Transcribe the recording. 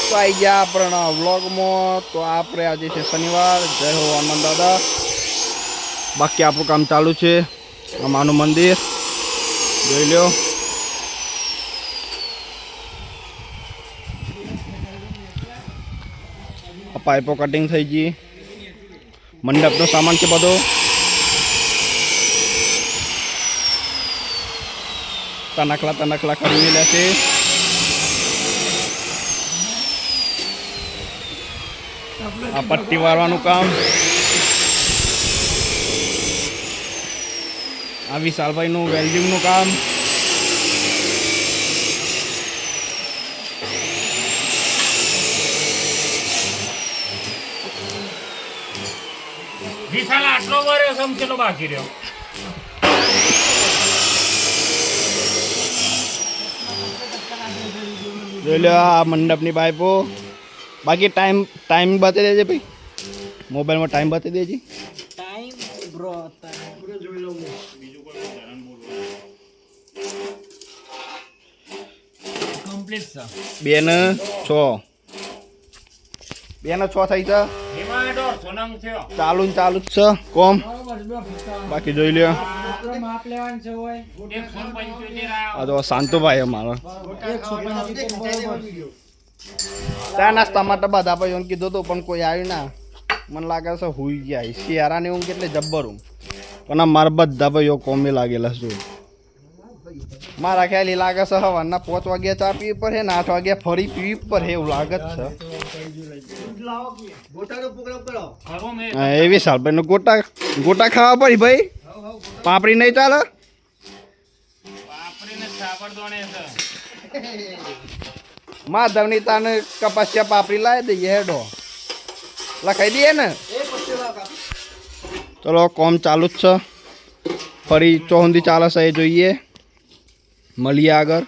તો આવી ગયા આપણા વ્લોગમાં. તો આપણે આજે છે શનિવાર. જય હો હનુમાન દાદા. બાકી આપણું કામ ચાલુ છે. અમારું મંદિર જોઈ લો. આ પાઇપો કટિંગ થઈ ગઈ. મંડપનો સામાન છે બધો. તનખલા કરી લેશે. આ પટ્ટી વાળવાનું કામ. આ વિશાલભાઈનું વેલ્ડિંગનું કામ. વિશાલ આટલો વર્યો સમકેલો બાકી રહ્યો. જોઈ લો આ મંડપની પાઇપો. બાકી ટાઈમ બતાવી દેજે ભાઈ. મોબાઈલમાં ટાઈમ બતાવી દેજે. ટાઈમ બ્રો જોઈ લઉં. કમ્પ્લીટ છે. 2 ને 6. 2 ને 6 થઈ છે. એમાં 150 થયો. ચાલુ જ છે કોમ. બાકી જોઈ લ્યો. માપ લેવાનું છે હોય 175 આ તો શાંતુભાઈ અમારો. 175 ત્યાં નાસ્તા માટે બધા ભાઈઓને કીધું હતું પણ કોઈ આવ્યું ના. મને લાગે છે હુઈ ગયા. શિયાળાની ઊંઘ કેટલી જબ્બર ઊંઘ. પણ આ મારા બધા ભાઈઓ કોમે લાગેલા છે. મારા ખ્યાલ લાગે છે સવારના 5 વાગ્યા ચા પીવી પડે ને 8 વાગ્યા ફરી પીવી પડે એવું લાગે જ છે. એવી સાલ ભાઈ ગોટા ખાવા પડી ભાઈ. પાપડી નહીં ચાલે. બાપરીને સાબરદોણે છે. માધવની તાને કપાસિયા પાપડી લાવી દઈએ હેડો. લખાઈ દઈએ ને. ચલો કોમ ચાલુ જ છે. ફરી ચોહંદી ચાલે છે એ જોઈએ. મળીએ આગળ.